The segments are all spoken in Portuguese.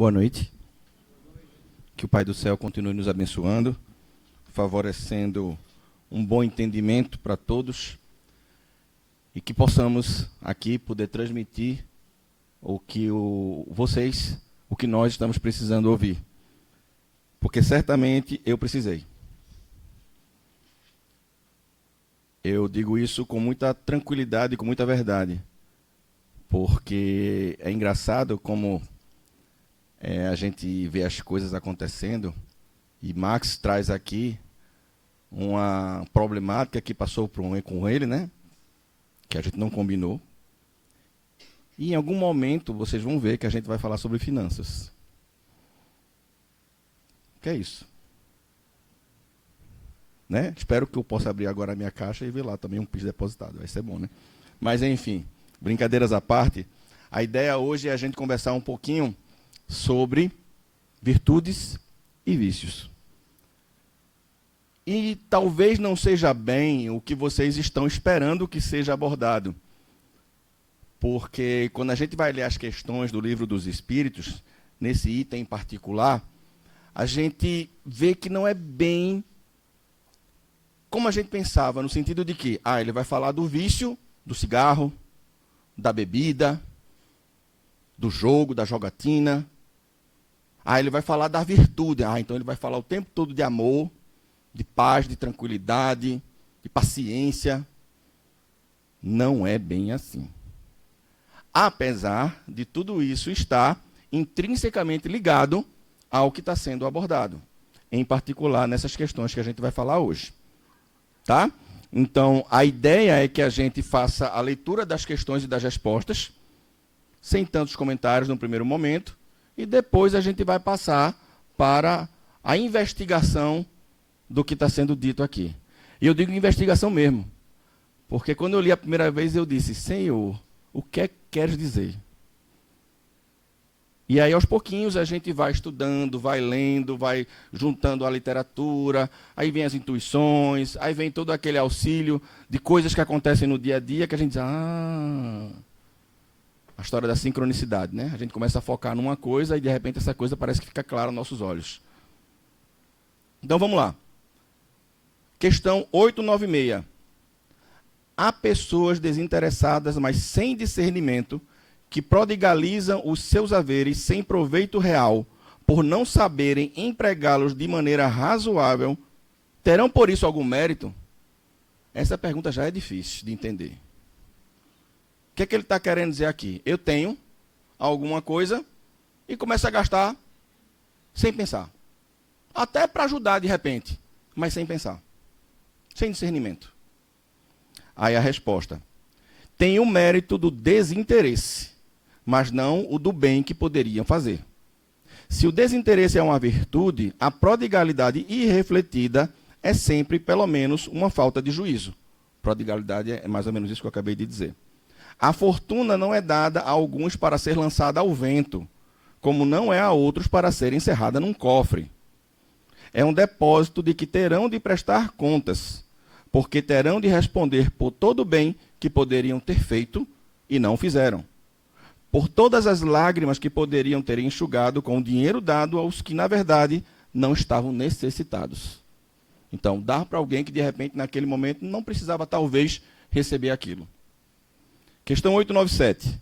Boa noite. Que o Pai do Céu continue nos abençoando, favorecendo um bom entendimento para todos e que possamos aqui poder transmitir o que o que nós estamos precisando ouvir. Porque certamente eu precisei. Eu digo isso com muita tranquilidade e com muita verdade, porque é engraçado como a gente vê as coisas acontecendo, e Max traz aqui uma problemática que passou com ele, né? Que a gente não combinou. E em algum momento vocês vão ver que a gente vai falar sobre finanças. O que é isso? Né? Espero que eu possa abrir agora a minha caixa e ver lá também um Pix depositado. Vai ser bom, né? Mas, enfim, brincadeiras à parte, a ideia hoje é a gente conversar um pouquinho sobre virtudes e vícios. E talvez não seja bem o que vocês estão esperando que seja abordado. Porque quando a gente vai ler as questões do Livro dos Espíritos, nesse item em particular, a gente vê que não é bem como a gente pensava, no sentido de que ele vai falar do vício, do cigarro, da bebida, do jogo, da jogatina. Ele vai falar da virtude. Então ele vai falar o tempo todo de amor, de paz, de tranquilidade, de paciência. Não é bem assim. Apesar de tudo isso estar intrinsecamente ligado ao que está sendo abordado, em particular nessas questões que a gente vai falar hoje. Tá? Então, a ideia é que a gente faça a leitura das questões e das respostas, sem tantos comentários no primeiro momento, e depois a gente vai passar para a investigação do que está sendo dito aqui. E eu digo investigação mesmo, porque quando eu li a primeira vez eu disse, Senhor, o que é que queres dizer? E aí, aos pouquinhos, a gente vai estudando, vai lendo, vai juntando a literatura, aí vem as intuições, aí vem todo aquele auxílio de coisas que acontecem no dia a dia, que a gente diz, a história da sincronicidade, né? A gente começa a focar numa coisa e, de repente, essa coisa parece que fica clara aos nossos olhos. Então, vamos lá. Questão 896. Há pessoas desinteressadas, mas sem discernimento, que prodigalizam os seus haveres sem proveito real, por não saberem empregá-los de maneira razoável, terão por isso algum mérito? Essa pergunta já é difícil de entender. O que é que ele está querendo dizer aqui? Eu tenho alguma coisa e começo a gastar sem pensar. Até para ajudar de repente, mas sem pensar. Sem discernimento. Aí a resposta. Tem o mérito do desinteresse, mas não o do bem que poderiam fazer. Se o desinteresse é uma virtude, a prodigalidade irrefletida é sempre, pelo menos, uma falta de juízo. Prodigalidade é mais ou menos isso que eu acabei de dizer. A fortuna não é dada a alguns para ser lançada ao vento, como não é a outros para ser encerrada num cofre. É um depósito de que terão de prestar contas, porque terão de responder por todo o bem que poderiam ter feito e não fizeram. Por todas as lágrimas que poderiam ter enxugado com o dinheiro dado aos que, na verdade, não estavam necessitados. Então, dar para alguém que, de repente, naquele momento, não precisava, talvez, receber aquilo. Questão 897.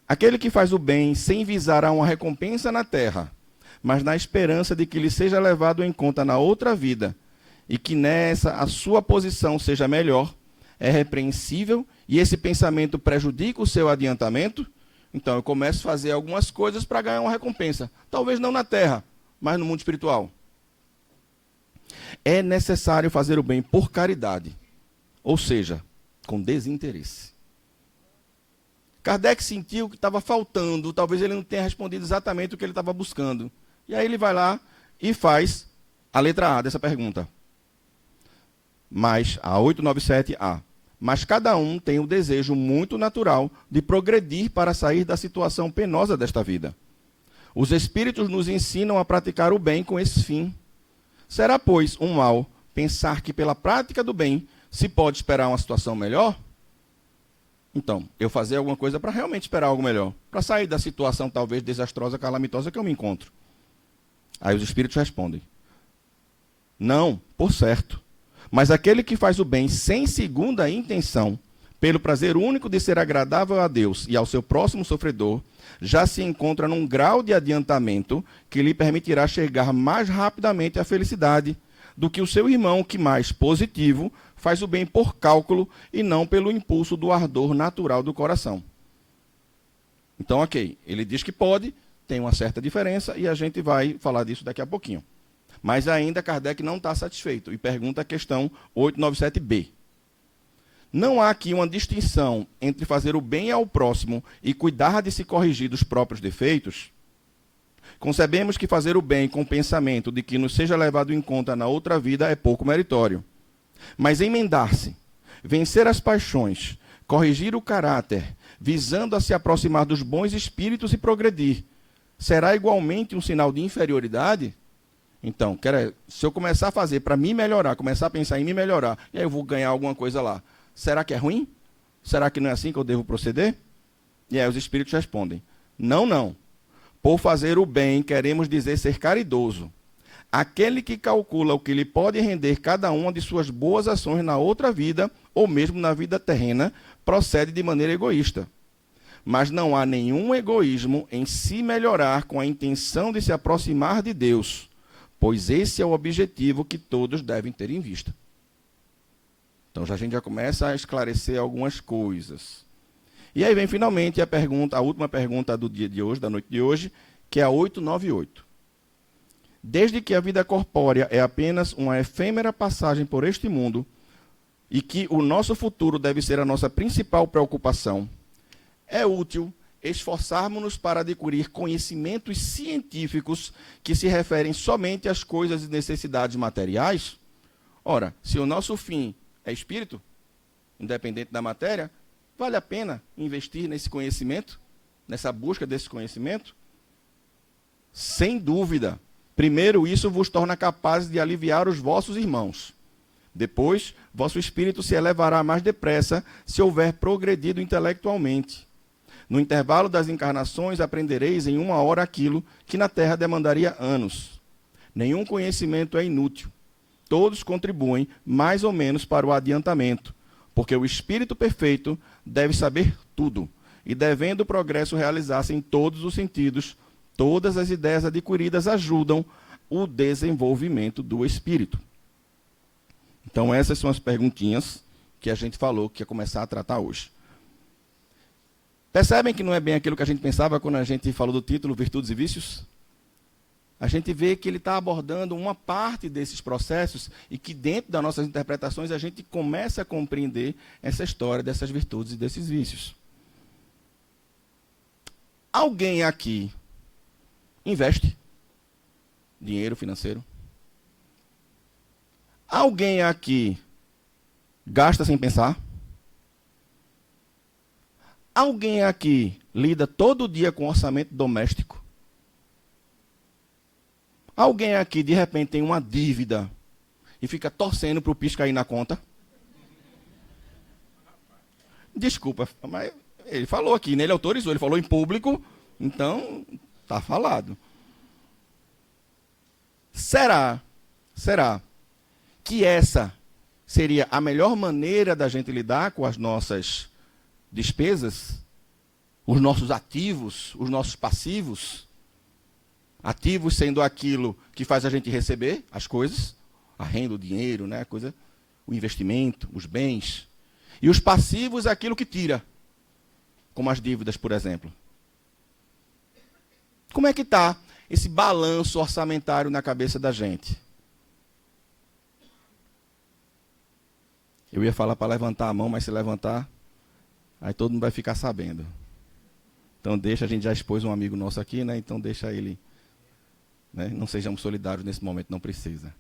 Aquele que faz o bem sem visar a uma recompensa na terra, mas na esperança de que lhe seja levado em conta na outra vida, e que nessa a sua posição seja melhor, é repreensível, e esse pensamento prejudica o seu adiantamento. Então, eu começo a fazer algumas coisas para ganhar uma recompensa. Talvez não na terra, mas no mundo espiritual. É necessário fazer o bem por caridade, ou seja, com desinteresse. Kardec sentiu que estava faltando, talvez ele não tenha respondido exatamente o que ele estava buscando. E aí ele vai lá e faz a letra A dessa pergunta. Mas, a 897A. Mas cada um tem o desejo muito natural de progredir para sair da situação penosa desta vida. Os espíritos nos ensinam a praticar o bem com esse fim. Será, pois, um mal pensar que pela prática do bem se pode esperar uma situação melhor? Então, eu fazer alguma coisa para realmente esperar algo melhor, para sair da situação talvez desastrosa, calamitosa que eu me encontro. Aí os espíritos respondem: não, por certo. Mas aquele que faz o bem sem segunda intenção, pelo prazer único de ser agradável a Deus e ao seu próximo sofredor, já se encontra num grau de adiantamento que lhe permitirá chegar mais rapidamente à felicidade do que o seu irmão, que mais positivo, faz o bem por cálculo e não pelo impulso do ardor natural do coração. Então, ok, ele diz que pode, tem uma certa diferença e a gente vai falar disso daqui a pouquinho. Mas ainda Kardec não está satisfeito e pergunta a questão 897b. Não há aqui uma distinção entre fazer o bem ao próximo e cuidar de se corrigir dos próprios defeitos? Concebemos que fazer o bem com o pensamento de que nos seja levado em conta na outra vida é pouco meritório. Mas emendar-se, vencer as paixões, corrigir o caráter, visando a se aproximar dos bons espíritos e progredir, será igualmente um sinal de inferioridade? Então, se eu começar a fazer para me melhorar, começar a pensar em me melhorar, e aí eu vou ganhar alguma coisa lá, será que é ruim? Será que não é assim que eu devo proceder? E aí os espíritos respondem: não, não. Por fazer o bem, queremos dizer ser caridoso. Aquele que calcula o que lhe pode render cada uma de suas boas ações na outra vida, ou mesmo na vida terrena, procede de maneira egoísta. Mas não há nenhum egoísmo em se melhorar com a intenção de se aproximar de Deus, pois esse é o objetivo que todos devem ter em vista. Então a gente já começa a esclarecer algumas coisas. E aí vem finalmente a última pergunta do dia de hoje, da noite de hoje, que é a 898. Desde que a vida corpórea é apenas uma efêmera passagem por este mundo e que o nosso futuro deve ser a nossa principal preocupação, é útil esforçarmos-nos para adquirir conhecimentos científicos que se referem somente às coisas e necessidades materiais? Ora, se o nosso fim é espírito, independente da matéria, vale a pena investir nesse conhecimento, nessa busca desse conhecimento? Sem dúvida. Primeiro, isso vos torna capazes de aliviar os vossos irmãos. Depois, vosso espírito se elevará mais depressa se houver progredido intelectualmente. No intervalo das encarnações, aprendereis em 1 hora aquilo que na Terra demandaria anos. Nenhum conhecimento é inútil. Todos contribuem mais ou menos para o adiantamento, porque o espírito perfeito deve saber tudo, e devendo o progresso realizar-se em todos os sentidos, todas as ideias adquiridas ajudam o desenvolvimento do espírito. Então essas são as perguntinhas que a gente falou que ia começar a tratar hoje. Percebem que não é bem aquilo que a gente pensava quando a gente falou do título Virtudes e Vícios? A gente vê que ele está abordando uma parte desses processos e que dentro das nossas interpretações a gente começa a compreender essa história dessas virtudes e desses vícios. Alguém aqui investe dinheiro financeiro? Alguém aqui gasta sem pensar? Alguém aqui lida todo dia com orçamento doméstico? Alguém aqui, de repente, tem uma dívida e fica torcendo para o PIS cair na conta? Desculpa, mas ele falou aqui, né? Ele autorizou, ele falou em público, então está falado. Será que essa seria a melhor maneira da gente lidar com as nossas despesas, os nossos ativos, os nossos passivos? Ativos sendo aquilo que faz a gente receber as coisas, a renda, o dinheiro, né, o investimento, os bens. E os passivos é aquilo que tira, como as dívidas, por exemplo. Como é que está esse balanço orçamentário na cabeça da gente? Eu ia falar para levantar a mão, mas se levantar, aí todo mundo vai ficar sabendo. Então a gente já expôs um amigo nosso aqui, né? Então deixa ele, né? Não sejamos solidários nesse momento, não precisa.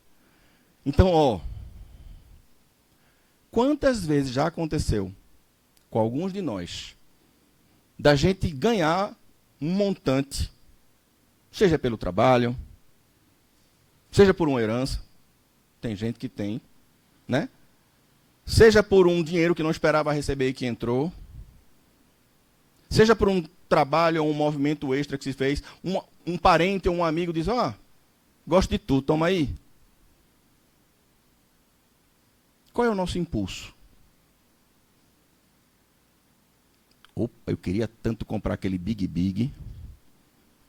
Então, quantas vezes já aconteceu com alguns de nós da gente ganhar um montante, seja pelo trabalho, seja por uma herança, tem gente que tem, né? Seja por um dinheiro que não esperava receber e que entrou, Seja por um trabalho ou um movimento extra que se fez, um parente ou um amigo diz, gosto de tu, toma aí. Qual é o nosso impulso? Opa, eu queria tanto comprar aquele Big Big,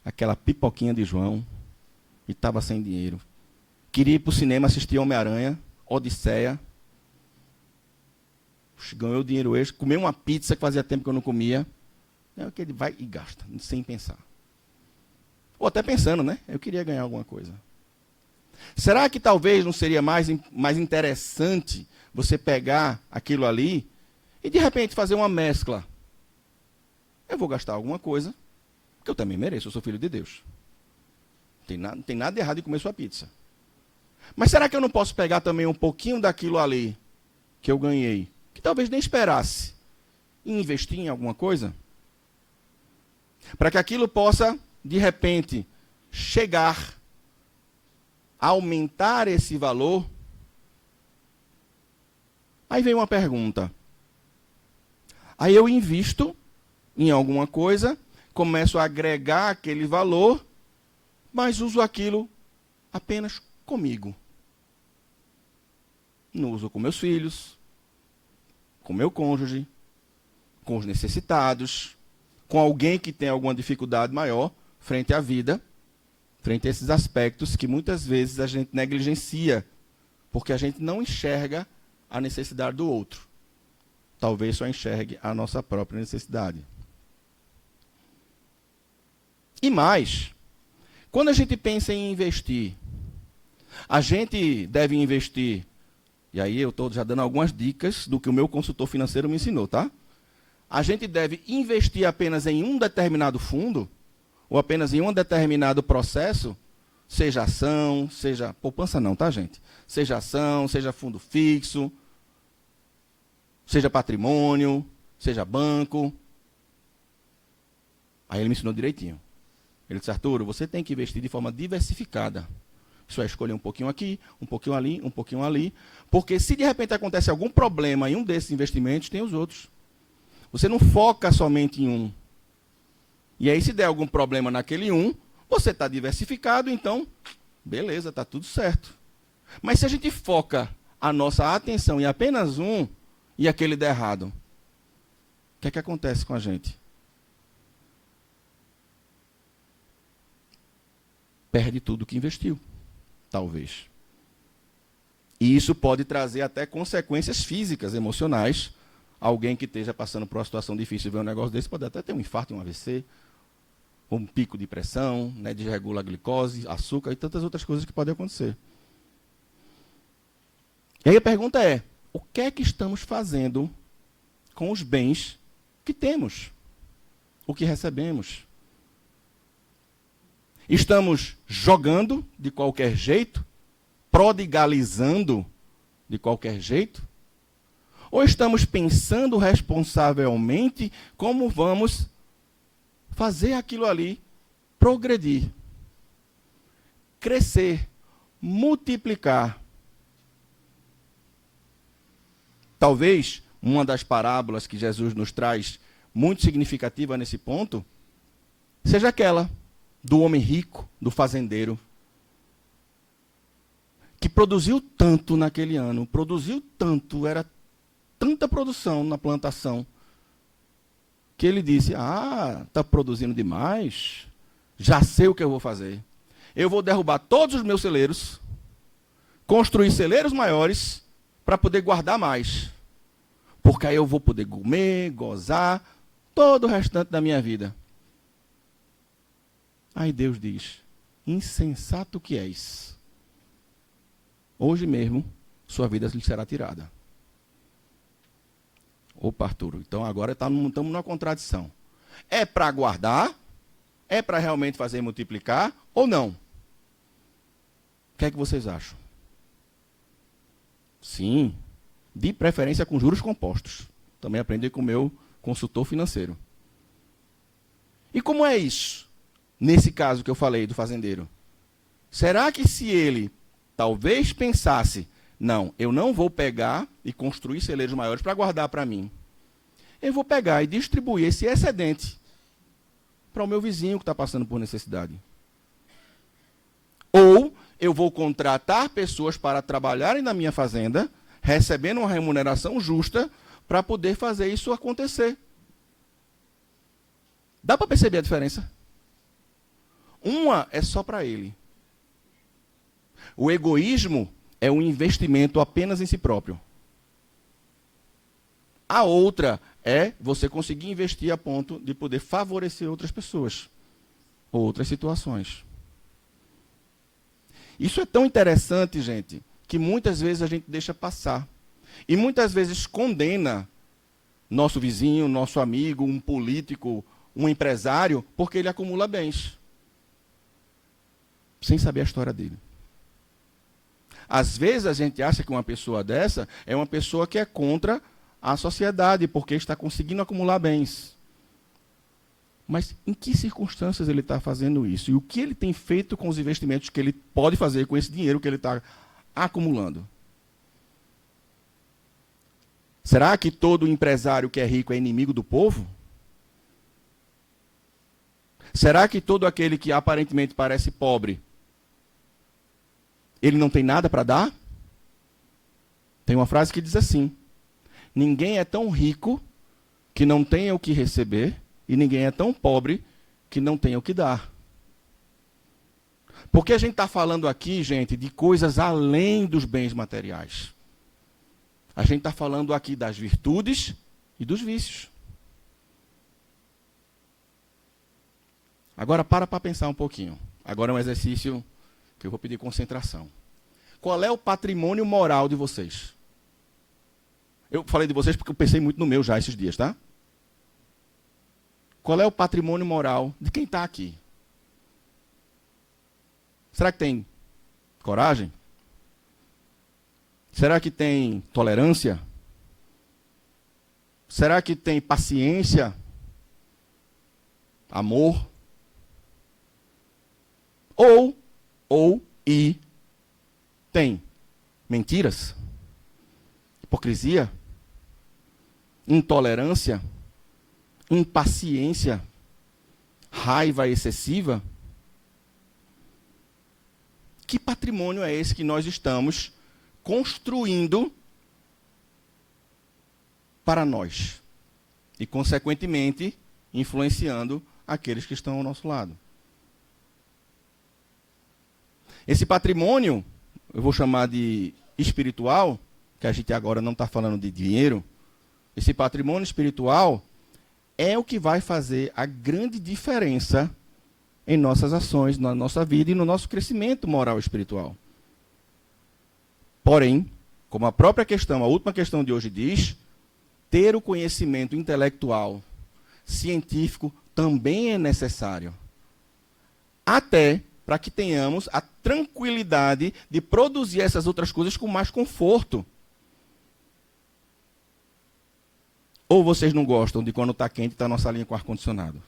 aquela pipoquinha de João, e estava sem dinheiro. Queria ir para o cinema assistir Homem-Aranha, Odisseia. Ganhou dinheiro extra, comeu uma pizza que fazia tempo que eu não comia. É o que ele vai e gasta, sem pensar. Ou até pensando, né? Eu queria ganhar alguma coisa. Será que talvez não seria mais interessante você pegar aquilo ali e de repente fazer uma mescla? Eu vou gastar alguma coisa, que eu também mereço, eu sou filho de Deus. Não tem nada de errado em comer sua pizza. Mas será que eu não posso pegar também um pouquinho daquilo ali que eu ganhei, que talvez nem esperasse, e investir em alguma coisa? Para que aquilo possa, de repente, chegar a aumentar esse valor. Aí vem uma pergunta. Aí eu invisto em alguma coisa, começo a agregar aquele valor, mas uso aquilo apenas comigo. Não uso com meus filhos, com meu cônjuge, com os necessitados, com alguém que tem alguma dificuldade maior frente à vida, frente a esses aspectos que muitas vezes a gente negligencia, porque a gente não enxerga a necessidade do outro. Talvez só enxergue a nossa própria necessidade. E mais, quando a gente pensa em investir, a gente deve investir, e aí eu estou já dando algumas dicas do que o meu consultor financeiro me ensinou, tá? A gente deve investir apenas em um determinado fundo, ou apenas em um determinado processo, seja ação, seja... poupança não, tá, gente? Seja ação, seja fundo fixo, seja patrimônio, seja banco. Aí ele me ensinou direitinho. Ele disse, Arturo, você tem que investir de forma diversificada. Só escolher um pouquinho aqui, um pouquinho ali, um pouquinho ali. Porque se de repente acontece algum problema em um desses investimentos, tem os outros. Você não foca somente em um. E aí, se der algum problema naquele um, você está diversificado, então, beleza, está tudo certo. Mas se a gente foca a nossa atenção em apenas um, e aquele der errado, o que acontece com a gente? Perde tudo que investiu, talvez. E isso pode trazer até consequências físicas, emocionais. Alguém que esteja passando por uma situação difícil e ver um negócio desse pode até ter um infarto, um AVC, ou um pico de pressão, né, desregula a glicose, açúcar e tantas outras coisas que podem acontecer. E aí a pergunta é, o que é que estamos fazendo com os bens que temos? O que recebemos? Estamos jogando de qualquer jeito? Prodigalizando de qualquer jeito? Ou estamos pensando responsavelmente como vamos fazer aquilo ali progredir, crescer, multiplicar? Talvez uma das parábolas que Jesus nos traz, muito significativa nesse ponto, seja aquela do homem rico, do fazendeiro, que produziu tanto naquele ano, produziu tanto, era tanta produção na plantação, que ele disse, está produzindo demais, já sei o que eu vou fazer. Eu vou derrubar todos os meus celeiros, construir celeiros maiores, para poder guardar mais. Porque aí eu vou poder comer, gozar, todo o restante da minha vida. Aí Deus diz, insensato que és. Hoje mesmo, sua vida lhe será tirada. Opa, Arturo, então agora estamos numa contradição. É para guardar? É para realmente fazer multiplicar? Ou não? O que é que vocês acham? Sim, de preferência com juros compostos. Também aprendi com o meu consultor financeiro. E como é isso? Nesse caso que eu falei do fazendeiro. Será que se ele talvez pensasse, não, eu não vou pegar e construir celeiros maiores para guardar para mim. eu vou pegar e distribuir esse excedente para o meu vizinho que está passando por necessidade. Ou eu vou contratar pessoas para trabalharem na minha fazenda, recebendo uma remuneração justa, para poder fazer isso acontecer. Dá para perceber a diferença? Uma é só para ele. O egoísmo é um investimento apenas em si próprio. A outra é você conseguir investir a ponto de poder favorecer outras pessoas, ou outras situações. Isso é tão interessante, gente, que muitas vezes a gente deixa passar. E muitas vezes condena nosso vizinho, nosso amigo, um político, um empresário, porque ele acumula bens, sem saber a história dele. Às vezes a gente acha que uma pessoa dessa é uma pessoa que é contra a sociedade, porque está conseguindo acumular bens. Mas em que circunstâncias ele está fazendo isso? E o que ele tem feito com os investimentos que ele pode fazer com esse dinheiro que ele está acumulando? Será que todo empresário que é rico é inimigo do povo? Será que todo aquele que aparentemente parece pobre, ele não tem nada para dar? Tem uma frase que diz assim: ninguém é tão rico que não tenha o que receber, e ninguém é tão pobre que não tenha o que dar. Porque a gente está falando aqui, gente, de coisas além dos bens materiais. A gente está falando aqui das virtudes e dos vícios. Agora para pensar um pouquinho. Agora é um exercício que eu vou pedir concentração. Qual é o patrimônio moral de vocês? Eu falei de vocês porque eu pensei muito no meu já esses dias, tá? Qual é o patrimônio moral de quem está aqui? Será que tem coragem? Será que tem tolerância? Será que tem paciência? Amor? E tem mentiras? Hipocrisia? Intolerância? Impaciência? Raiva excessiva? Que patrimônio é esse que nós estamos construindo para nós? E, consequentemente, influenciando aqueles que estão ao nosso lado. Esse patrimônio, eu vou chamar de espiritual, que a gente agora não está falando de dinheiro. Esse patrimônio espiritual é o que vai fazer a grande diferença em nossas ações, na nossa vida e no nosso crescimento moral e espiritual. Porém, como a própria questão, a última questão de hoje diz, ter o conhecimento intelectual, científico, também é necessário. Até para que tenhamos a tranquilidade de produzir essas outras coisas com mais conforto. Ou vocês não gostam de quando está quente e está a nossa linha com ar-condicionado?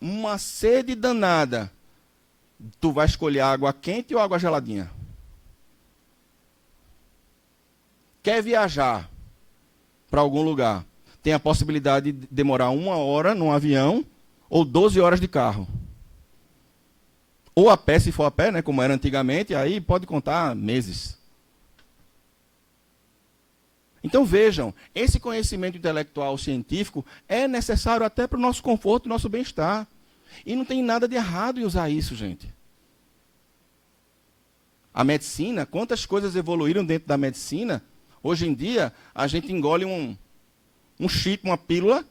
Uma sede danada. Tu vai escolher água quente ou água geladinha? Quer viajar para algum lugar? Tem a possibilidade de demorar 1 hora num avião ou 12 horas de carro. Ou a pé, se for a pé, né, como era antigamente, aí pode contar meses. Então vejam, esse conhecimento intelectual científico é necessário até para o nosso conforto e nosso bem-estar. E não tem nada de errado em usar isso, gente. A medicina, quantas coisas evoluíram dentro da medicina? Hoje em dia, a gente engole um chip, uma pílula,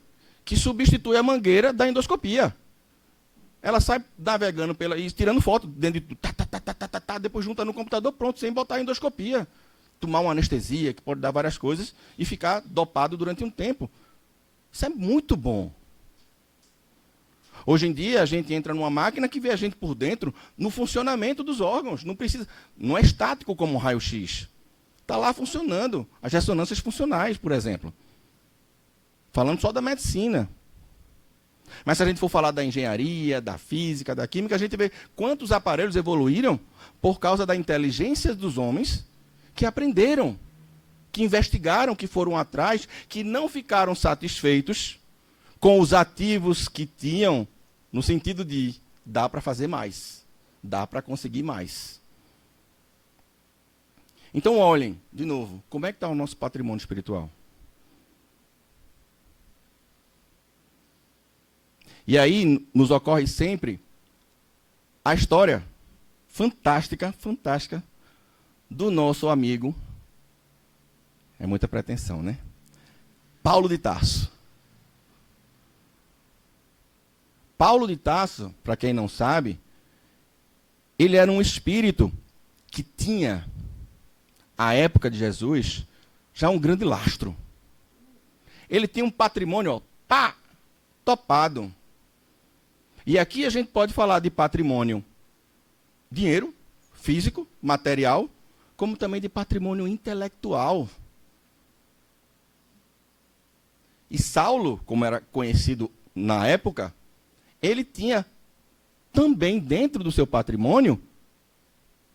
que substitui a mangueira da endoscopia. Ela sai navegando e tirando foto dentro de depois junta no computador, pronto, sem botar a endoscopia. Tomar uma anestesia, que pode dar várias coisas, e ficar dopado durante um tempo. Isso é muito bom. Hoje em dia, a gente entra numa máquina que vê a gente por dentro no funcionamento dos órgãos. Não é estático como um raio-x. Está lá funcionando. As ressonâncias funcionais, por exemplo. Falando só da medicina. Mas se a gente for falar da engenharia, da física, da química, a gente vê quantos aparelhos evoluíram por causa da inteligência dos homens que aprenderam, que investigaram, que foram atrás, que não ficaram satisfeitos com os ativos que tinham, no sentido de dá para fazer mais, dá para conseguir mais. Então olhem, de novo, como é que está o nosso patrimônio espiritual? E aí nos ocorre sempre a história fantástica, fantástica, do nosso amigo, é muita pretensão, né? Paulo de Tarso. Paulo de Tarso, para quem não sabe, ele era um espírito que tinha, à época de Jesus, já um grande lastro. Ele tinha um patrimônio, topado. E aqui a gente pode falar de patrimônio, dinheiro, físico, material, como também de patrimônio intelectual. E Saulo, como era conhecido na época, ele tinha também dentro do seu patrimônio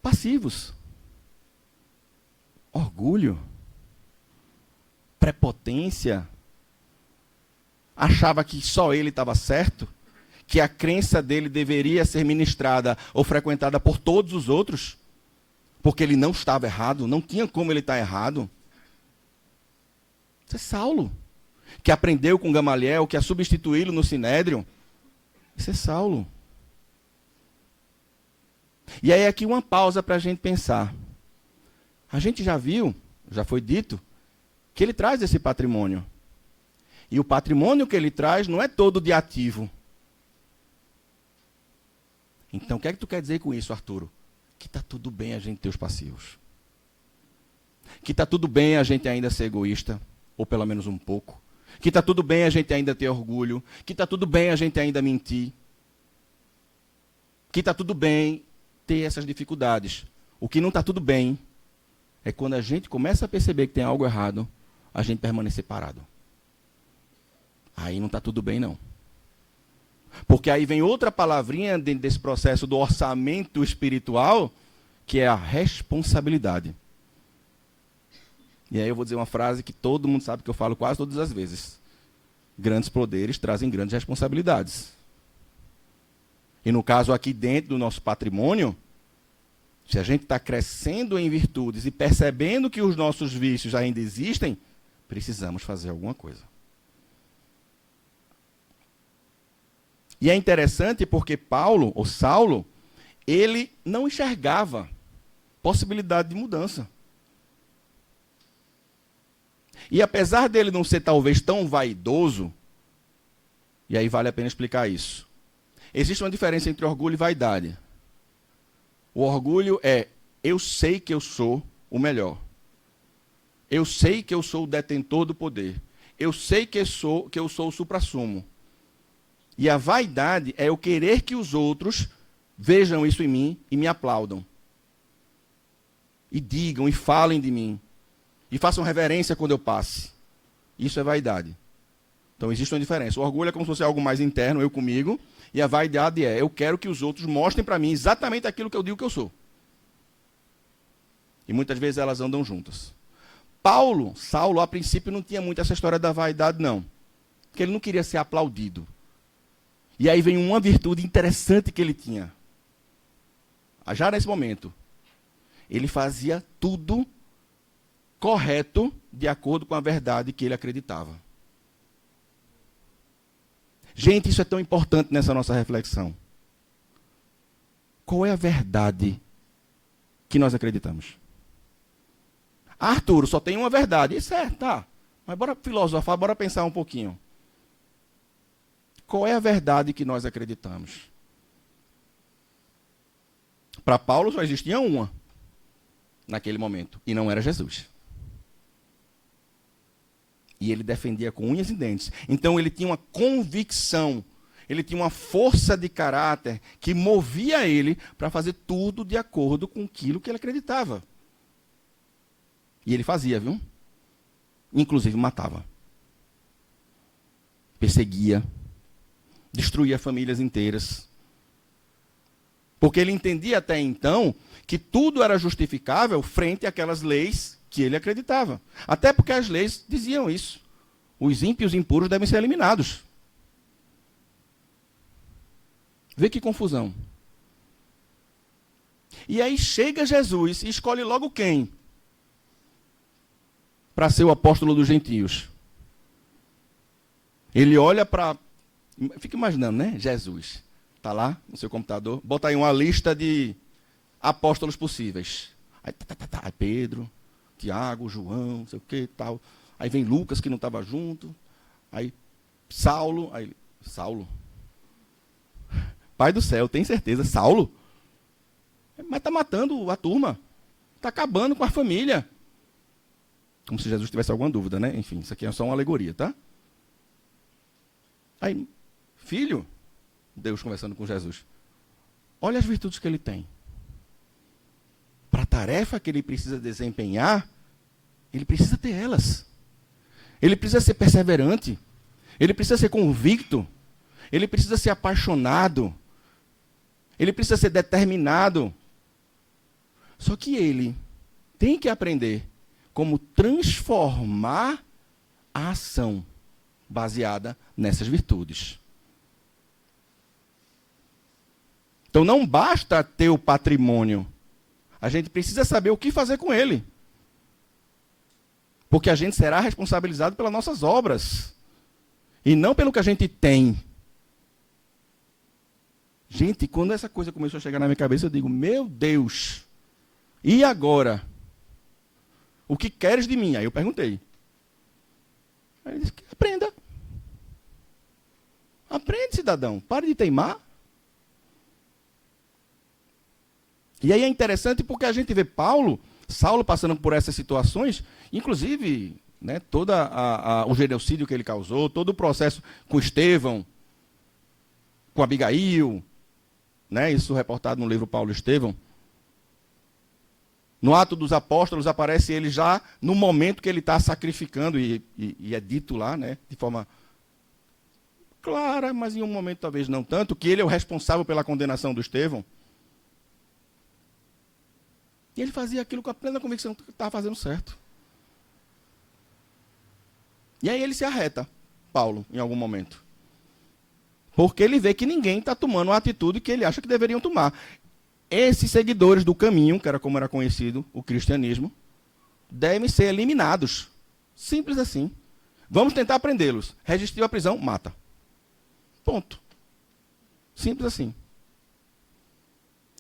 passivos. Orgulho, prepotência, achava que só ele estava certo, que a crença dele deveria ser ministrada ou frequentada por todos os outros, porque ele não estava errado, não tinha como ele estar errado. Isso é Saulo, que aprendeu com Gamaliel, que a substituí-lo no Sinédrio. Isso é Saulo. E aí aqui uma pausa para a gente pensar. A gente já viu, já foi dito, que ele traz esse patrimônio. E o patrimônio que ele traz não é todo de ativo. Então, o que é que tu quer dizer com isso, Arturo? Que está tudo bem a gente ter os passivos. Que está tudo bem a gente ainda ser egoísta, ou pelo menos um pouco. Que está tudo bem a gente ainda ter orgulho. Que está tudo bem a gente ainda mentir. Que está tudo bem ter essas dificuldades. O que não está tudo bem é quando a gente começa a perceber que tem algo errado, a gente permanecer parado. Aí não está tudo bem, não. Porque aí vem outra palavrinha dentro desse processo do orçamento espiritual, que é a responsabilidade. E aí eu vou dizer uma frase que todo mundo sabe que eu falo quase todas as vezes. Grandes poderes trazem grandes responsabilidades. E no caso aqui dentro do nosso patrimônio, se a gente está crescendo em virtudes e percebendo que os nossos vícios ainda existem, precisamos fazer alguma coisa. E é interessante porque Paulo, ou Saulo, ele não enxergava possibilidade de mudança. E apesar dele não ser talvez tão vaidoso, e aí vale a pena explicar isso, existe uma diferença entre orgulho e vaidade. O orgulho é, eu sei que eu sou o melhor. Eu sei que eu sou o detentor do poder. Eu sei que eu sou o suprassumo. E a vaidade é eu querer que os outros vejam isso em mim e me aplaudam. E digam, e falem de mim. E façam reverência quando eu passe. Isso é vaidade. Então existe uma diferença. O orgulho é como se fosse algo mais interno, eu comigo. E a vaidade é, eu quero que os outros mostrem para mim exatamente aquilo que eu digo que eu sou. E muitas vezes elas andam juntas. Saulo, a princípio, não tinha muito essa história da vaidade, não. Porque ele não queria ser aplaudido. E aí vem uma virtude interessante que ele tinha. Já nesse momento, ele fazia tudo correto de acordo com a verdade que ele acreditava. Gente, isso é tão importante nessa nossa reflexão. Qual é a verdade que nós acreditamos? Arturo, só tem uma verdade. Isso é, tá. Mas bora filosofar, bora pensar um pouquinho. Qual é a verdade que nós acreditamos? Para Paulo só existia uma naquele momento, e não era Jesus. E ele defendia com unhas e dentes. Então ele tinha uma convicção, ele tinha uma força de caráter que movia ele para fazer tudo de acordo com aquilo que ele acreditava. E ele fazia, viu? Inclusive matava. Perseguia. Destruía famílias inteiras. Porque ele entendia até então que tudo era justificável frente àquelas leis que ele acreditava. Até porque as leis diziam isso. Os ímpios e impuros devem ser eliminados. Vê que confusão. E aí chega Jesus e escolhe logo quem? Para ser o apóstolo dos gentios. Ele olha para... Fica imaginando, né? Jesus. Está lá no seu computador. Bota aí uma lista de apóstolos possíveis. Aí Pedro, Tiago, João, não sei o que tal. Aí vem Lucas, que não estava junto. Aí Saulo. Saulo? Pai do céu, tem certeza? Saulo? Mas está matando a turma. Está acabando com a família. Como se Jesus tivesse alguma dúvida, né? Enfim, isso aqui é só uma alegoria, tá? Aí, filho, Deus conversando com Jesus. Olha as virtudes que ele tem. Para a tarefa que ele precisa desempenhar, ele precisa ter elas. Ele precisa ser perseverante. Ele precisa ser convicto. Ele precisa ser apaixonado. Ele precisa ser determinado. Só que ele tem que aprender como transformar a ação baseada nessas virtudes. Então não basta ter o patrimônio. A gente precisa saber o que fazer com ele. Porque a gente será responsabilizado pelas nossas obras. E não pelo que a gente tem. Gente, quando essa coisa começou a chegar na minha cabeça, eu digo, meu Deus, e agora? O que queres de mim? Aí eu perguntei. Aí ele disse, aprenda. Aprende, cidadão. Pare de teimar. E aí é interessante porque a gente vê Saulo passando por essas situações, inclusive, né, todo o genocídio que ele causou, todo o processo com Estevão, com Abigail, né, isso reportado no livro Paulo e Estevão. No Ato dos Apóstolos aparece ele já no momento que ele está sacrificando, e é dito lá, né, de forma clara, mas em um momento talvez não tanto, que ele é o responsável pela condenação do Estevão. E ele fazia aquilo com a plena convicção que estava fazendo certo. E aí ele se arreta, Paulo, em algum momento. Porque ele vê que ninguém está tomando a atitude que ele acha que deveriam tomar. Esses seguidores do caminho, que era como era conhecido o cristianismo, devem ser eliminados. Simples assim. Vamos tentar prendê-los. Resistiu à prisão, mata. Ponto. Simples assim.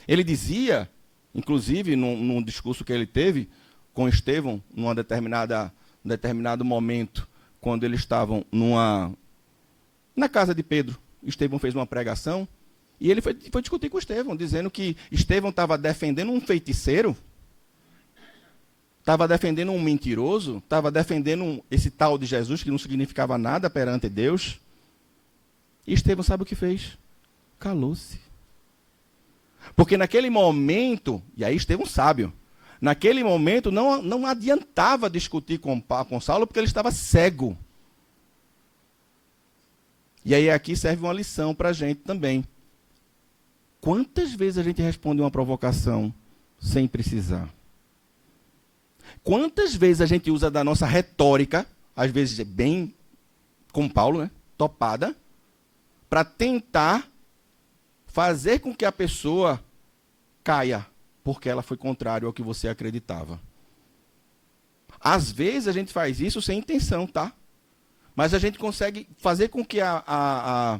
Ele dizia, inclusive num discurso que ele teve com Estevão, num determinado momento, quando eles estavam na casa de Pedro, Estevão fez uma pregação, e ele foi discutir com Estevão, dizendo que Estevão estava defendendo um feiticeiro, estava defendendo um mentiroso, estava defendendo esse tal de Jesus, que não significava nada perante Deus. E Estevão sabe o que fez? Calou-se. Porque naquele momento, e aí Estevão sábio, naquele momento não adiantava discutir com Saulo, porque ele estava cego. E aí aqui serve uma lição para a gente também. Quantas vezes a gente responde uma provocação sem precisar? Quantas vezes a gente usa da nossa retórica, às vezes bem, como Paulo, né, topada, para tentar fazer com que a pessoa caia, porque ela foi contrário ao que você acreditava. Às vezes a gente faz isso sem intenção, tá? Mas a gente consegue fazer com que a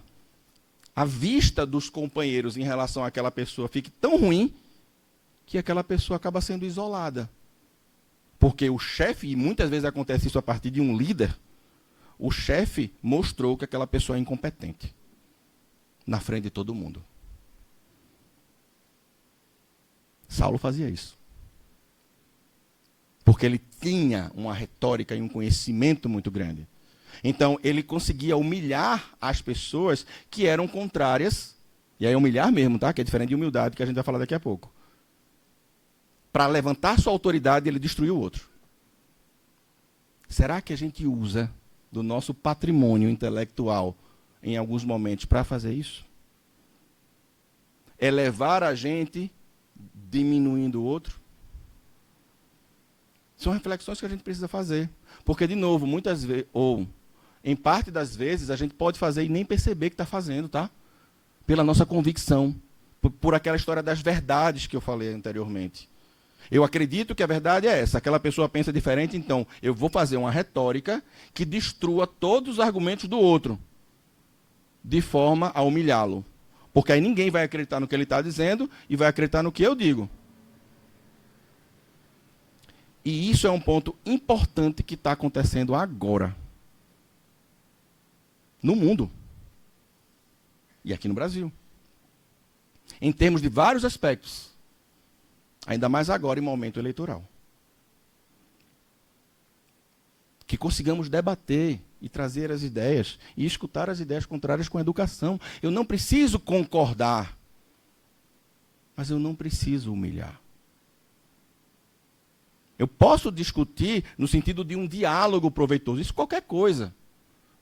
vista dos companheiros em relação àquela pessoa fique tão ruim que aquela pessoa acaba sendo isolada. Porque o chefe, e muitas vezes acontece isso a partir de um líder, o chefe mostrou que aquela pessoa é incompetente na frente de todo mundo. Saulo fazia isso. Porque ele tinha uma retórica e um conhecimento muito grande. Então, ele conseguia humilhar as pessoas que eram contrárias, e aí humilhar mesmo, tá? Que é diferente de humildade, que a gente vai falar daqui a pouco. Para levantar sua autoridade, ele destruiu o outro. Será que a gente usa do nosso patrimônio intelectual em alguns momentos para fazer isso? Elevar a gente diminuindo o outro? São reflexões que a gente precisa fazer. Porque, de novo, muitas vezes, ou em parte das vezes, a gente pode fazer e nem perceber que está fazendo, tá? Pela nossa convicção, por aquela história das verdades que eu falei anteriormente. Eu acredito que a verdade é essa, aquela pessoa pensa diferente, então eu vou fazer uma retórica que destrua todos os argumentos do outro, de forma a humilhá-lo. Porque aí ninguém vai acreditar no que ele está dizendo e vai acreditar no que eu digo. E isso é um ponto importante que está acontecendo agora. No mundo. E aqui no Brasil. Em termos de vários aspectos. Ainda mais agora, em momento eleitoral. Que consigamos debater e trazer as ideias e escutar as ideias contrárias com educação. Eu não preciso concordar, mas eu não preciso humilhar. Eu posso discutir no sentido de um diálogo proveitoso, isso qualquer coisa,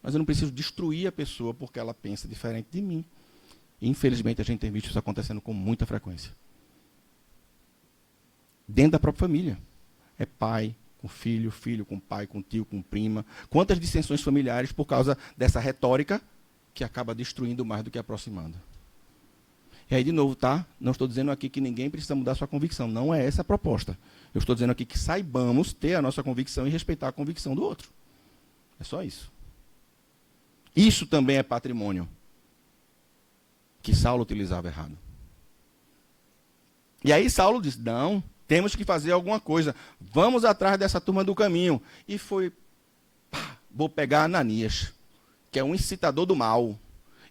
mas eu não preciso destruir a pessoa porque ela pensa diferente de mim. E, infelizmente, a gente tem visto isso acontecendo com muita frequência. Dentro da própria família. É pai com filho, filho com pai, com tio, com prima. Quantas dissensões familiares por causa dessa retórica que acaba destruindo mais do que aproximando. E aí, de novo, tá? Não estou dizendo aqui que ninguém precisa mudar sua convicção. Não é essa a proposta. Eu estou dizendo aqui que saibamos ter a nossa convicção e respeitar a convicção do outro. É só isso. Isso também é patrimônio que Saulo utilizava errado. E aí Saulo disse, não, temos que fazer alguma coisa. Vamos atrás dessa turma do caminho. E foi, vou pegar Ananias, que é um incitador do mal.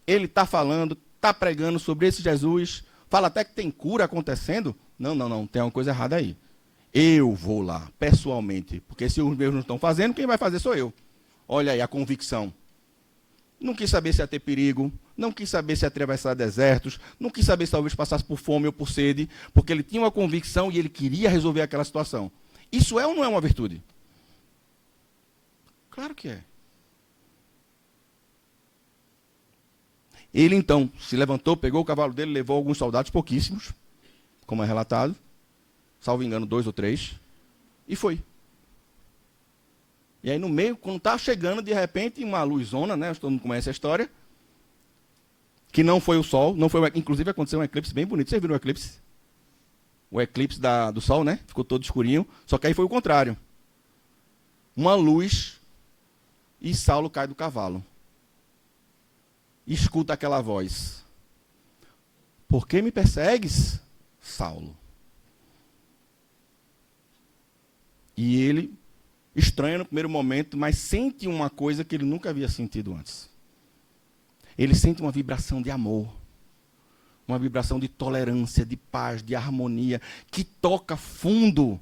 Ele está falando, está pregando sobre esse Jesus, fala até que tem cura acontecendo. Não, tem uma coisa errada aí. Eu vou lá, pessoalmente, porque se os meus não estão fazendo, quem vai fazer sou eu. Olha aí a convicção. Não quis saber se ia ter perigo, não quis saber se ia atravessar desertos, não quis saber se talvez passasse por fome ou por sede, porque ele tinha uma convicção e ele queria resolver aquela situação. Isso é ou não é uma virtude? Claro que é. Ele então se levantou, pegou o cavalo dele, levou alguns soldados, pouquíssimos, como é relatado, salvo engano 2 ou 3, e foi. E aí no meio, quando está chegando, de repente, uma luzona, né? Todo mundo conhece a história, que não foi o sol, não foi, inclusive aconteceu um eclipse bem bonito. Vocês viram o eclipse? O eclipse do sol, né? Ficou todo escurinho, só que aí foi o contrário. Uma luz e Saulo cai do cavalo. Escuta aquela voz. Por que me persegues, Saulo? E ele estranha no primeiro momento, mas sente uma coisa que ele nunca havia sentido antes. Ele sente uma vibração de amor, uma vibração de tolerância, de paz, de harmonia, que toca fundo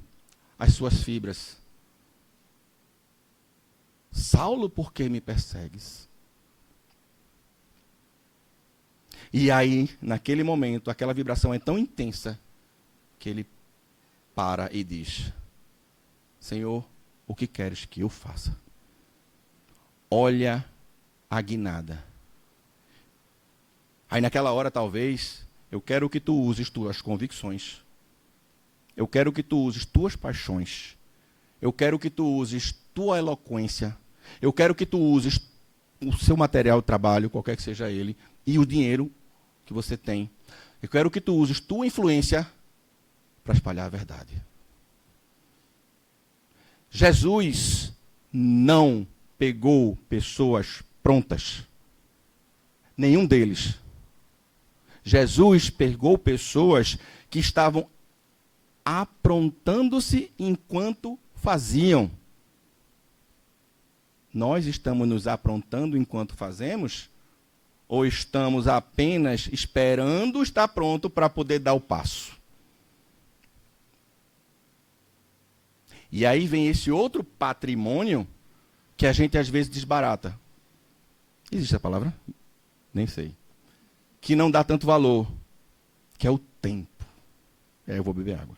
as suas fibras. Saulo, por que me persegues? E aí, naquele momento, aquela vibração é tão intensa que ele para e diz, Senhor, o que queres que eu faça? Olha a guinada. Aí naquela hora, talvez, eu quero que tu uses tuas convicções. Eu quero que tu uses tuas paixões. Eu quero que tu uses tua eloquência. Eu quero que tu uses o seu material de trabalho, qualquer que seja ele, e o dinheiro que você tem. Eu quero que tu uses tua influência para espalhar a verdade. Jesus não pegou pessoas prontas. Nenhum deles. Jesus pegou pessoas que estavam aprontando-se enquanto faziam. Nós estamos nos aprontando enquanto fazemos? Ou estamos apenas esperando estar pronto para poder dar o passo? E aí vem esse outro patrimônio que a gente às vezes desbarata. Existe a palavra? Nem sei. Que não dá tanto valor, que é o tempo. E aí eu vou beber água.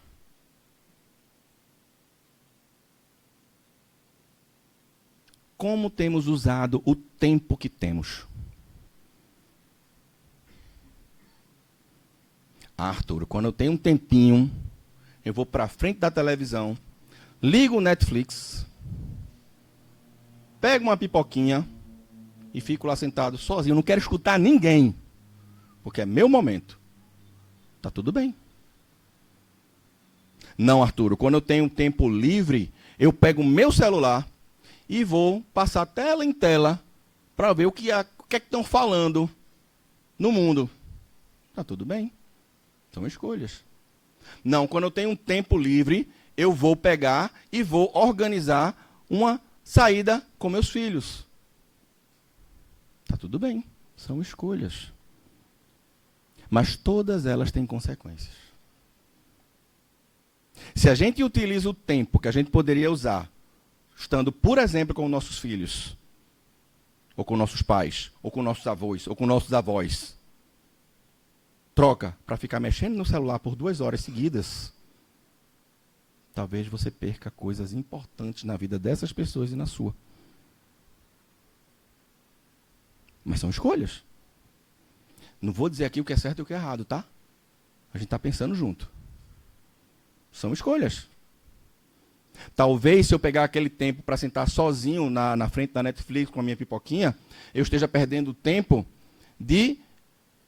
Como temos usado o tempo que temos? Arthur, quando eu tenho um tempinho, eu vou para frente da televisão, ligo o Netflix, pego uma pipoquinha e fico lá sentado sozinho. Eu não quero escutar ninguém, porque é meu momento. Tá tudo bem. Não, Arturo, quando eu tenho tempo livre, eu pego o meu celular e vou passar tela em tela para ver o que é que estão falando no mundo. Tá tudo bem. São escolhas. Não, quando eu tenho um tempo livre, eu vou pegar e vou organizar uma saída com meus filhos. Tá tudo bem. São escolhas. Mas todas elas têm consequências. Se a gente utiliza o tempo que a gente poderia usar, estando, por exemplo, com nossos filhos, ou com nossos pais, ou com nossos avós, ou com nossos avós, troca para ficar mexendo no celular por 2 horas seguidas, talvez você perca coisas importantes na vida dessas pessoas e na sua. Mas são escolhas. Não vou dizer aqui o que é certo e o que é errado, tá? A gente está pensando junto. São escolhas. Talvez, se eu pegar aquele tempo para sentar sozinho na frente da Netflix com a minha pipoquinha, eu esteja perdendo tempo de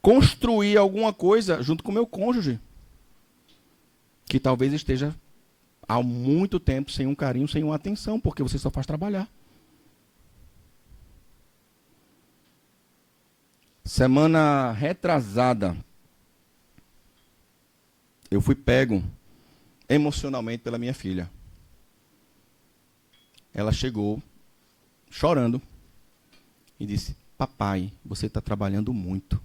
construir alguma coisa junto com o meu cônjuge, que talvez esteja há muito tempo sem um carinho, sem uma atenção, porque você só faz trabalhar. Semana retrasada, eu fui pego emocionalmente pela minha filha. Ela chegou chorando e disse: papai, você está trabalhando muito.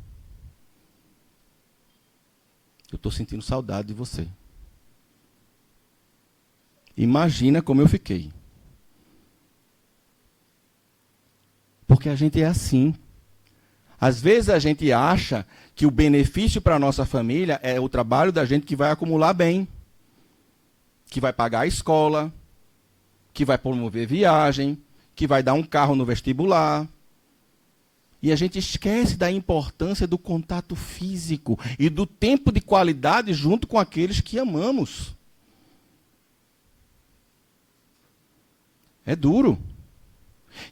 Eu estou sentindo saudade de você. Imagina como eu fiquei. Porque a gente é assim. Às vezes a gente acha que o benefício para a nossa família é o trabalho da gente que vai acumular bem, que vai pagar a escola, que vai promover viagem, que vai dar um carro no vestibular. E a gente esquece da importância do contato físico e do tempo de qualidade junto com aqueles que amamos. É duro.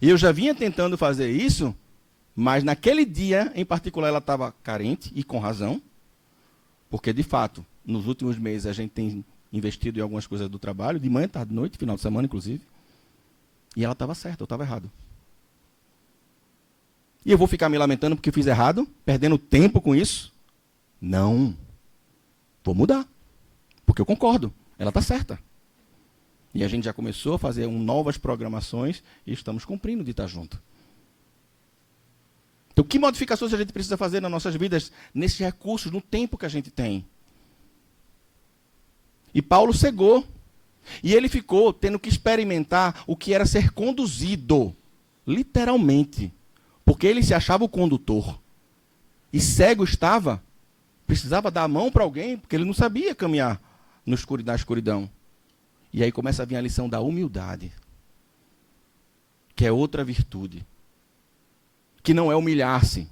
E eu já vinha tentando fazer isso, mas naquele dia, em particular, ela estava carente, e com razão, porque, de fato, nos últimos meses a gente tem investido em algumas coisas do trabalho, de manhã, tarde, noite, final de semana, inclusive, e ela estava certa, eu estava errado. E eu vou ficar me lamentando porque fiz errado, perdendo tempo com isso? Não. Vou mudar, porque eu concordo, ela está certa. E a gente já começou a fazer novas programações e estamos cumprindo de estar junto. Então, que modificações a gente precisa fazer nas nossas vidas, nesses recursos, no tempo que a gente tem? E Paulo cegou. E ele ficou tendo que experimentar o que era ser conduzido, literalmente. Porque ele se achava o condutor. E cego estava, precisava dar a mão para alguém, porque ele não sabia caminhar na escuridão. E aí começa a vir a lição da humildade, que é outra virtude. Que não é humilhar-se.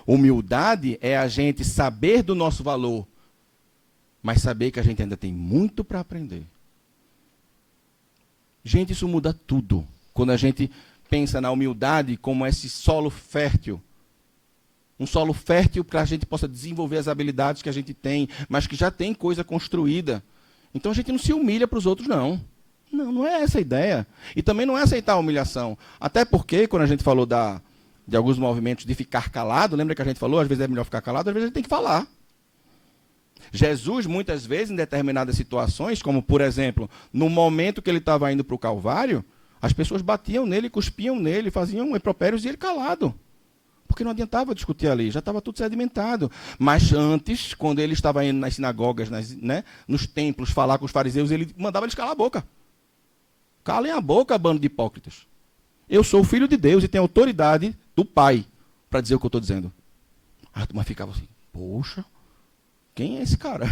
Humildade é a gente saber do nosso valor, mas saber que a gente ainda tem muito para aprender. Gente, isso muda tudo. Quando a gente pensa na humildade como esse solo fértil. Um solo fértil para a gente possa desenvolver as habilidades que a gente tem, mas que já tem coisa construída. Então a gente não se humilha para os outros, não. Não é essa a ideia. E também não é aceitar a humilhação. Até porque, quando a gente falou de alguns movimentos de ficar calado, lembra que a gente falou, às vezes é melhor ficar calado, às vezes a gente tem que falar. Jesus, muitas vezes, em determinadas situações, como, por exemplo, no momento que ele estava indo para o Calvário, as pessoas batiam nele, cuspiam nele, faziam impropérios e ele calado. Porque não adiantava discutir ali, já estava tudo sedimentado. Mas antes, quando ele estava indo nas sinagogas, nos templos, falar com os fariseus, ele mandava eles calar a boca. Calem a boca, bando de hipócritas. Eu sou o filho de Deus e tenho autoridade do Pai para dizer o que eu estou dizendo. A turma ficava assim, poxa, quem é esse cara?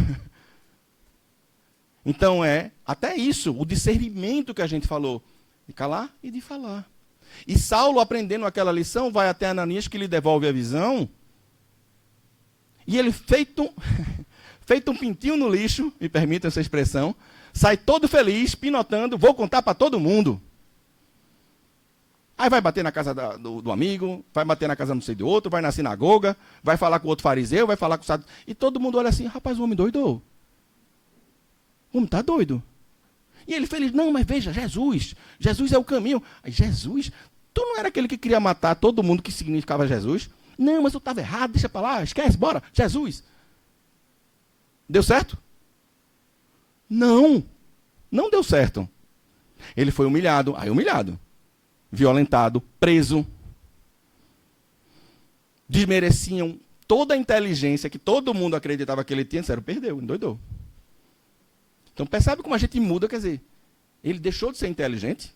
Então até isso, o discernimento que a gente falou, de calar e de falar. E Saulo, aprendendo aquela lição, vai até Ananias, que lhe devolve a visão, e ele feito um pintinho no lixo, me permita essa expressão, sai todo feliz, pinotando, vou contar para todo mundo. Aí vai bater na casa do amigo, vai bater na casa não sei de outro, vai na sinagoga, vai falar com outro fariseu, vai falar com o sábio. E todo mundo olha assim, rapaz, o homem doidou. O homem está doido. E ele feliz, não, mas veja, Jesus é o caminho. Aí, Jesus? Tu não era aquele que queria matar todo mundo que significava Jesus? Não, mas eu estava errado, deixa para lá, esquece, bora, Jesus. Deu certo? Não, não deu certo. Ele foi humilhado, violentado, preso. Desmereciam toda a inteligência que todo mundo acreditava que ele tinha, disseram, perdeu, endoidou. Então percebe como a gente muda, quer dizer, ele deixou de ser inteligente,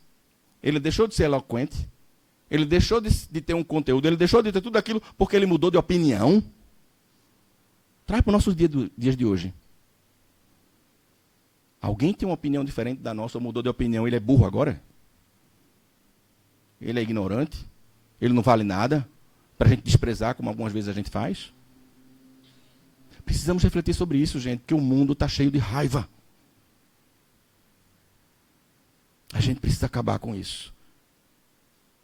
ele deixou de ser eloquente, ele deixou de ter um conteúdo, ele deixou de ter tudo aquilo porque ele mudou de opinião. Traz para os nossos dias de hoje. Alguém tem uma opinião diferente da nossa ou mudou de opinião, ele é burro agora? Ele é ignorante? Ele não vale nada? Para a gente desprezar, como algumas vezes a gente faz? Precisamos refletir sobre isso, gente, porque o mundo está cheio de raiva. A gente precisa acabar com isso.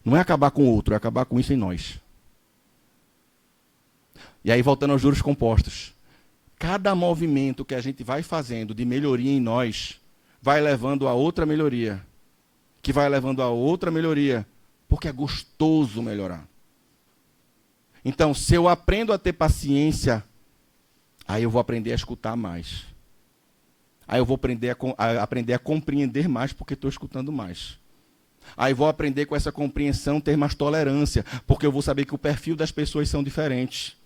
Não é acabar com o outro, é acabar com isso em nós. E aí, voltando aos juros compostos. Cada movimento que a gente vai fazendo de melhoria em nós, vai levando a outra melhoria. Que vai levando a outra melhoria. Porque é gostoso melhorar. Então, se eu aprendo a ter paciência, aí eu vou aprender a escutar mais. Aí eu vou aprender a compreender mais porque estou escutando mais. Aí vou aprender com essa compreensão ter mais tolerância, porque eu vou saber que o perfil das pessoas são diferentes.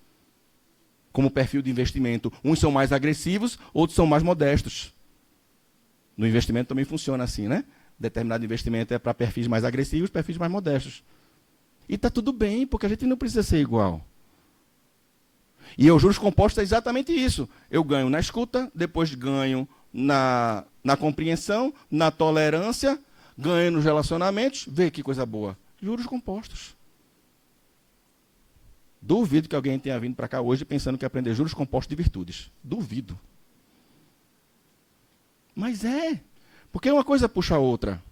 Como o perfil de investimento. Uns são mais agressivos, outros são mais modestos. No investimento também funciona assim, né? Determinado investimento é para perfis mais agressivos, perfis mais modestos. E está tudo bem, porque a gente não precisa ser igual. E os juros compostos é exatamente isso. Eu ganho na escuta, depois ganho na compreensão, na tolerância, ganho nos relacionamentos. Vê que coisa boa. Juros compostos. Duvido que alguém tenha vindo para cá hoje pensando que ia aprender juros compostos de virtudes. Duvido. Mas é. Porque uma coisa puxa a outra.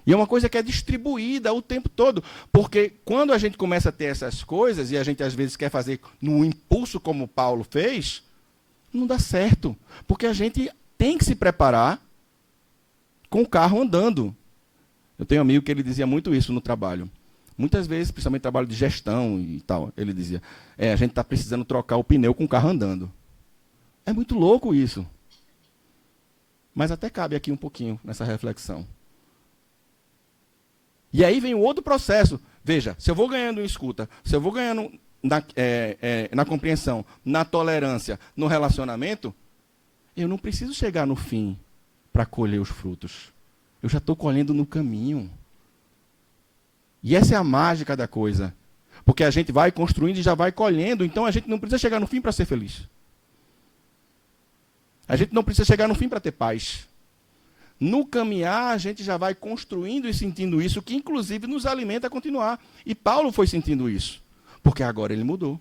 E é uma coisa que é distribuída o tempo todo. Porque quando a gente começa a ter essas coisas, e a gente às vezes quer fazer no impulso como Paulo fez, não dá certo. Porque a gente tem que se preparar com o carro andando. Eu tenho um amigo que ele dizia muito isso no trabalho. Muitas vezes, principalmente trabalho de gestão e tal, ele dizia, a gente está precisando trocar o pneu com o carro andando. É muito louco isso. Mas até cabe aqui um pouquinho nessa reflexão. E aí vem o outro processo. Veja, se eu vou ganhando em escuta, se eu vou ganhando na compreensão, na tolerância, no relacionamento, eu não preciso chegar no fim para colher os frutos. Eu já estou colhendo no caminho. E essa é a mágica da coisa. Porque a gente vai construindo e já vai colhendo, então a gente não precisa chegar no fim para ser feliz. A gente não precisa chegar no fim para ter paz. No caminhar, a gente já vai construindo e sentindo isso, que inclusive nos alimenta a continuar. E Paulo foi sentindo isso, porque agora ele mudou.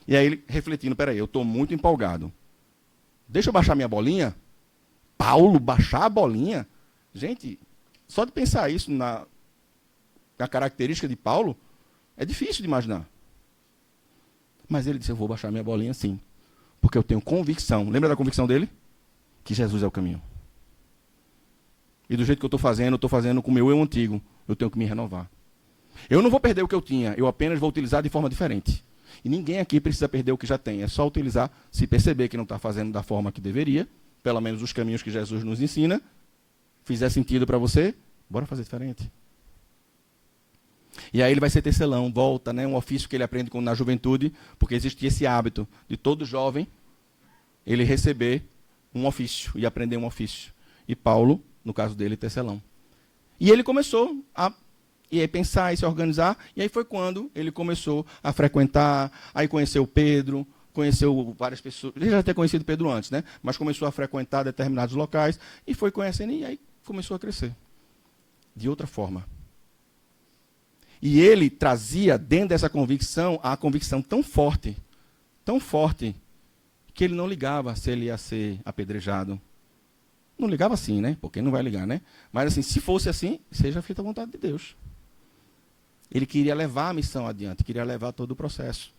E aí ele refletindo, peraí, eu estou muito empolgado. Deixa eu baixar minha bolinha? Paulo, baixar a bolinha? Gente, só de pensar isso na característica de Paulo, é difícil de imaginar. Mas ele disse, eu vou baixar minha bolinha sim. Porque eu tenho convicção. Lembra da convicção dele? Que Jesus é o caminho. E do jeito que eu estou fazendo com o meu eu antigo. Eu tenho que me renovar. Eu não vou perder o que eu tinha, eu apenas vou utilizar de forma diferente. E ninguém aqui precisa perder o que já tem. É só utilizar, se perceber que não está fazendo da forma que deveria, pelo menos os caminhos que Jesus nos ensina, fizer sentido para você, bora fazer diferente. E aí ele vai ser tecelão, volta, né, um ofício que ele aprende na juventude, porque existe esse hábito de todo jovem, ele receber um ofício e aprender um ofício. E Paulo, no caso dele, tecelão. E ele começou a pensar e se organizar, e aí foi quando ele começou a frequentar, aí conheceu Pedro, conheceu várias pessoas, ele já tinha conhecido Pedro antes, né, mas começou a frequentar determinados locais, e foi conhecendo, e aí começou a crescer. De outra forma. E ele trazia dentro dessa convicção, a convicção tão forte, que ele não ligava se ele ia ser apedrejado, Não ligava assim, né? Porque não vai ligar, né? Mas assim, se fosse assim, seja feita a vontade de Deus. Ele queria levar a missão adiante, queria levar todo o processo.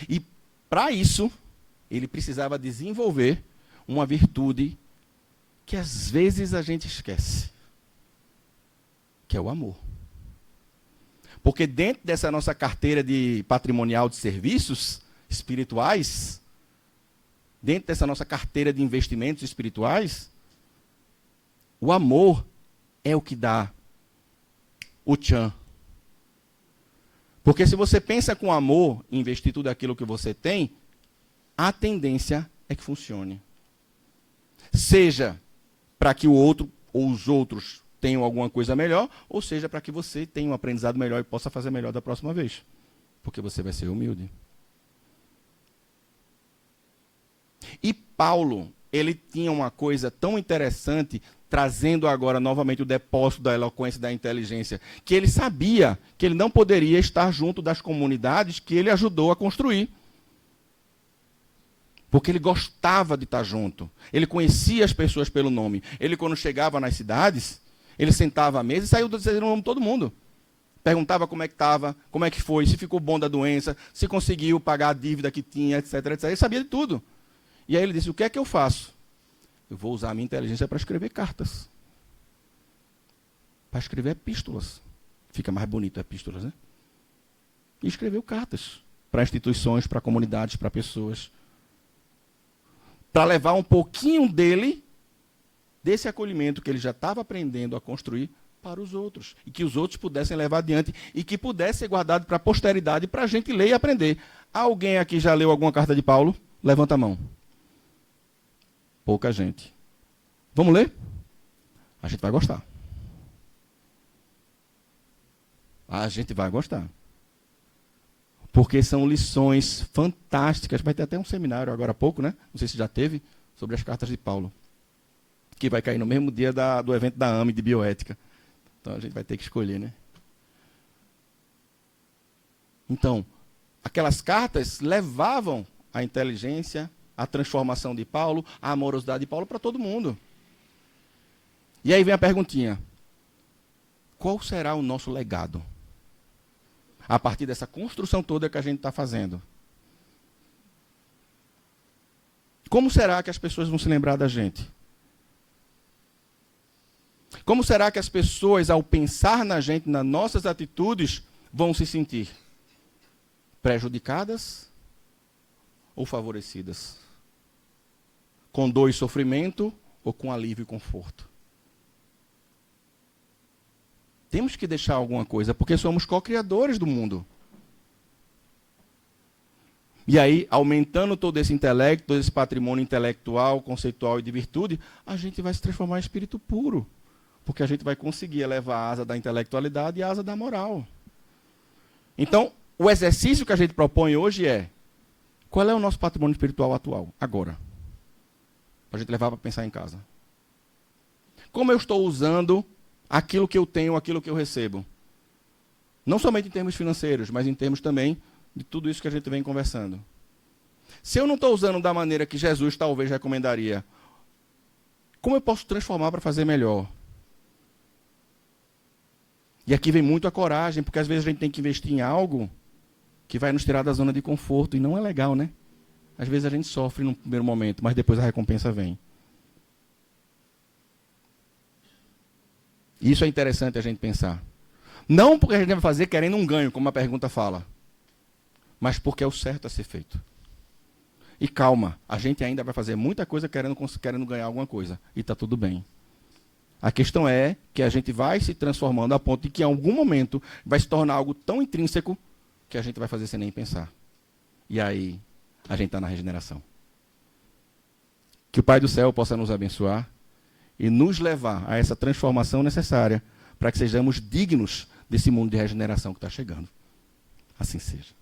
E para isso, ele precisava desenvolver uma virtude que às vezes a gente esquece, que é o amor. Porque dentro dessa nossa carteira de patrimonial de serviços espirituais, dentro dessa nossa carteira de investimentos espirituais, o amor é o que dá o tchan. Porque se você pensa com amor em investir tudo aquilo que você tem, a tendência é que funcione. Seja para que o outro ou os outros tenham alguma coisa melhor, ou seja para que você tenha um aprendizado melhor e possa fazer melhor da próxima vez. Porque você vai ser humilde. E Paulo, ele tinha uma coisa tão interessante, trazendo agora novamente o depósito da eloquência e da inteligência, que ele sabia que ele não poderia estar junto das comunidades que ele ajudou a construir. Porque ele gostava de estar junto. Ele conhecia as pessoas pelo nome. Ele, quando chegava nas cidades, ele sentava à mesa e saiu dizendo o nome de todo mundo. Perguntava como é que estava, como é que foi, se ficou bom da doença, se conseguiu pagar a dívida que tinha, etc, etc. Ele sabia de tudo. E aí ele disse, o que é que eu faço? Eu vou usar a minha inteligência para escrever cartas. Para escrever epístolas. Fica mais bonito epístolas, né? E escreveu cartas para instituições, para comunidades, para pessoas. Para levar um pouquinho dele, desse acolhimento que ele já estava aprendendo a construir, para os outros. E que os outros pudessem levar adiante. E que pudesse ser guardado para a posteridade, para a gente ler e aprender. Alguém aqui já leu alguma carta de Paulo? Levanta a mão. Pouca gente. Vamos ler? A gente vai gostar. A gente vai gostar. Porque são lições fantásticas. Vai ter até um seminário agora há pouco, né? Não sei se já teve, sobre as cartas de Paulo. Que vai cair no mesmo dia do evento da AME de bioética. Então a gente vai ter que escolher, né? Então, aquelas cartas levavam a inteligência, a transformação de Paulo, a amorosidade de Paulo para todo mundo. E aí vem a perguntinha. Qual será o nosso legado? A partir dessa construção toda que a gente está fazendo. Como será que as pessoas vão se lembrar da gente? Como será que as pessoas, ao pensar na gente, nas nossas atitudes, vão se sentir? Prejudicadas ou favorecidas? Com dor e sofrimento ou com alívio e conforto? Temos que deixar alguma coisa, porque somos co-criadores do mundo. E aí, aumentando todo esse intelecto, todo esse patrimônio intelectual, conceitual e de virtude, a gente vai se transformar em espírito puro. Porque a gente vai conseguir elevar a asa da intelectualidade e a asa da moral. Então, o exercício que a gente propõe hoje é: qual é o nosso patrimônio espiritual atual, agora? Para a gente levar para pensar em casa. Como eu estou usando aquilo que eu tenho, aquilo que eu recebo? Não somente em termos financeiros, mas em termos também de tudo isso que a gente vem conversando. Se eu não estou usando da maneira que Jesus talvez recomendaria, como eu posso transformar para fazer melhor? E aqui vem muito a coragem, porque às vezes a gente tem que investir em algo que vai nos tirar da zona de conforto, e não é legal, né? Às vezes a gente sofre no primeiro momento, mas depois a recompensa vem. Isso é interessante a gente pensar. Não porque a gente vai fazer querendo um ganho, como a pergunta fala, mas porque é o certo a ser feito. E calma, a gente ainda vai fazer muita coisa querendo ganhar alguma coisa, e está tudo bem. A questão é que a gente vai se transformando a ponto de que em algum momento vai se tornar algo tão intrínseco que a gente vai fazer sem nem pensar. E aí a gente está na regeneração. Que o Pai do Céu possa nos abençoar e nos levar a essa transformação necessária para que sejamos dignos desse mundo de regeneração que está chegando. Assim seja.